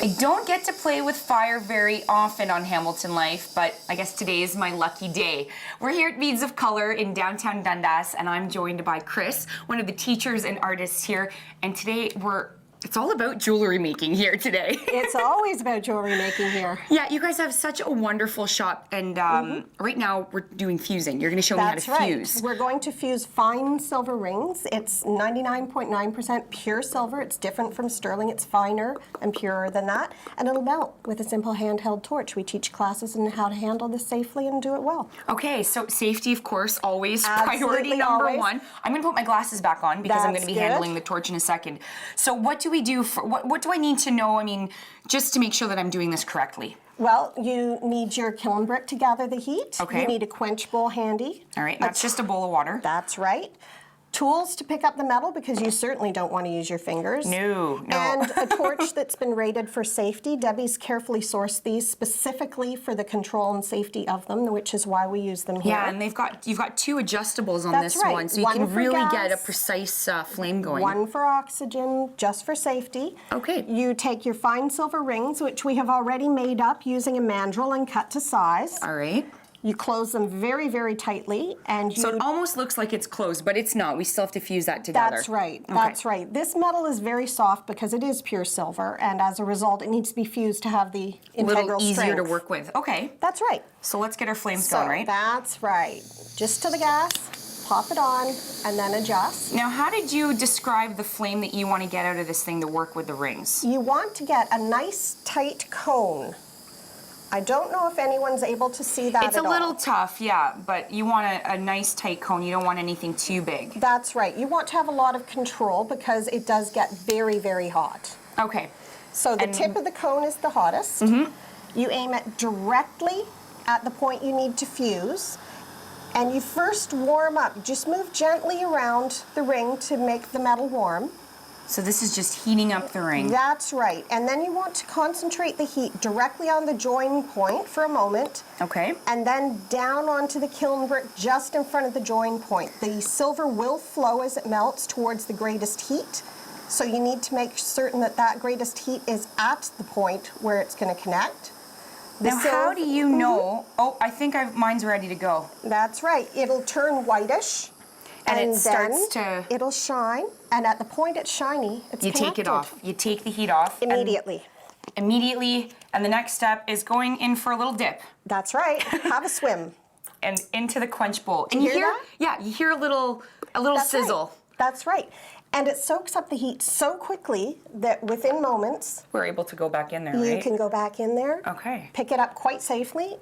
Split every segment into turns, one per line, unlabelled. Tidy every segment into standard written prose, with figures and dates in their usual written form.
I don't get to play with fire very often on Hamilton Life, but I guess today is my lucky day. We're here at Beads of Color in downtown Dundas, and I'm joined by Chris, one of the teachers and artists here, and today it's all about jewelry making here today.
It's always about jewelry making here.
Yeah, you guys have such a wonderful shop, and right now we're doing fusing. You're going to show me how to fuse.
We're going to fuse fine silver rings. It's 99.9% pure silver. It's different from sterling. It's finer and purer than that, and it'll melt with a simple handheld torch. We teach classes on how to handle this safely and do it well.
Okay, so safety, of course, always
Absolutely,
priority number
always.
one. I'm going to put my glasses back on because I'm going to be
That's good.
handling the torch in a second. So what do we do for, what do I need to know, I mean, just to make sure that I'm doing this correctly?
Well, you need your kiln brick to gather the heat.
Okay.
You need a quench bowl handy.
All right, that's just a bowl of water.
That's right. Tools to pick up the metal because you certainly don't want to use your fingers.
No.
And a torch that's been rated for safety. Debbie's carefully sourced these specifically for the control and safety of them, which is why we use them here.
Yeah, and you've got two adjustables on
That's
this
right.
one, so you
One
can
for
really
gas,
get a precise flame going.
One for oxygen, just for safety.
Okay.
You take your fine silver rings, which we have already made up using a mandrel and cut to size.
All right.
You close them very, very tightly, and you...
So it almost looks like it's closed, but it's not. We still have to fuse that together.
That's right.
Okay.
That's right. This metal is very soft because it is pure silver, and as a result, it needs to be fused to have the
A
integral
little easier to
strength.
work with. Okay.
That's right.
So let's get our flames going, right?
That's right. Just to the gas, pop it on, and then adjust.
Now, how did you describe the flame that you want to get out of this thing to work with the rings?
You want to get a nice, tight cone. I don't know if anyone's able to see that
It's
at
a
all.
little tough, yeah, but you want a nice tight cone. You don't want anything too big.
That's right. You want to have a lot of control because it does get very, very hot.
Okay.
So the tip of the cone is the hottest. You aim it directly at the point you need to fuse, and you first warm up. Just move gently around the ring to make the metal warm.
So this is just heating up the ring.
That's right. And then you want to concentrate the heat directly on the join point for a moment.
Okay.
And then down onto the kiln brick just in front of the join point. The silver will flow as it melts towards the greatest heat. So you need to make certain that that greatest heat is at the point where it's going to connect.
Now, how do you know? Oh, I think mine's ready to go.
That's right. It'll turn whitish.
And it starts
then
to...
it'll shine. And at the point it's shiny, it's
You take it
connected.
off. You take the heat off.
Immediately.
Immediately. And the next step is going in for a little dip.
That's right. Have a swim.
And into the quench bowl.
Do you hear that?
Yeah, you hear a little
That's
sizzle.
Right. That's right. And it soaks up the heat so quickly that within moments,
We're able to go back in there, right?
you can go back in there,
Okay.
pick it up quite safely,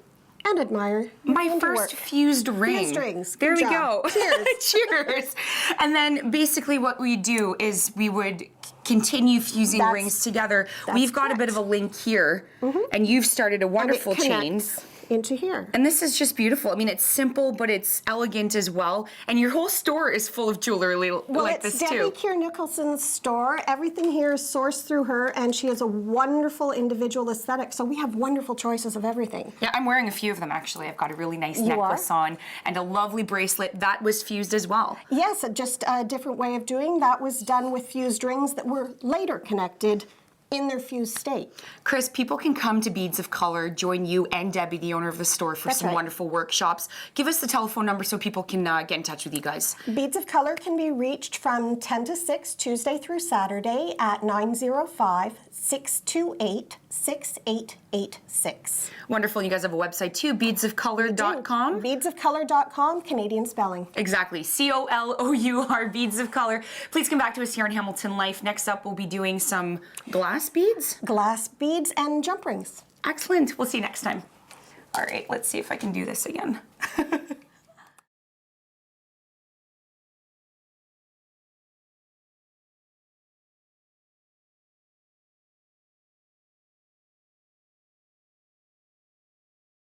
and admire your
My
handiwork.
first fused ring.
Fused rings.
There
Good
we
job.
go.
Cheers.
Cheers. And then basically what we do is we would continue fusing rings together. We've got a bit of a link here, and you've started a wonderful
And it
chain.
connects into here.
And this is just beautiful. I mean, it's simple, but it's elegant as well. And your whole store is full of jewelry like this
Debbie
too.
Keir-Nicholson's store. Everything here is sourced through her, and she has a wonderful individual aesthetic. So we have wonderful choices of everything.
Yeah, I'm wearing a few of them actually. I've got a really nice
You
necklace
are?
on and a lovely bracelet that was fused as well.
Yes, just a different way of doing that was done with fused rings that were later connected in their fused state.
Chris, people can come to Beads of Color, join you and Debbie, the owner of the store, for some wonderful workshops. Give us the telephone number so people can get in touch with you guys.
Beads of Color can be reached from 10 to 6, Tuesday through Saturday at 905-628-6886.
Wonderful. You guys have a website too, beadsofcolor.com.
Beadsofcolor.com, Canadian spelling.
Exactly. C-O-L-O-U-R, Beads of Color. Please come back to us here in Hamilton Life. Next up, we'll be doing some glass beads.
Glass beads and jump rings.
Excellent. We'll see you next time. All right, let's see if I can do this again.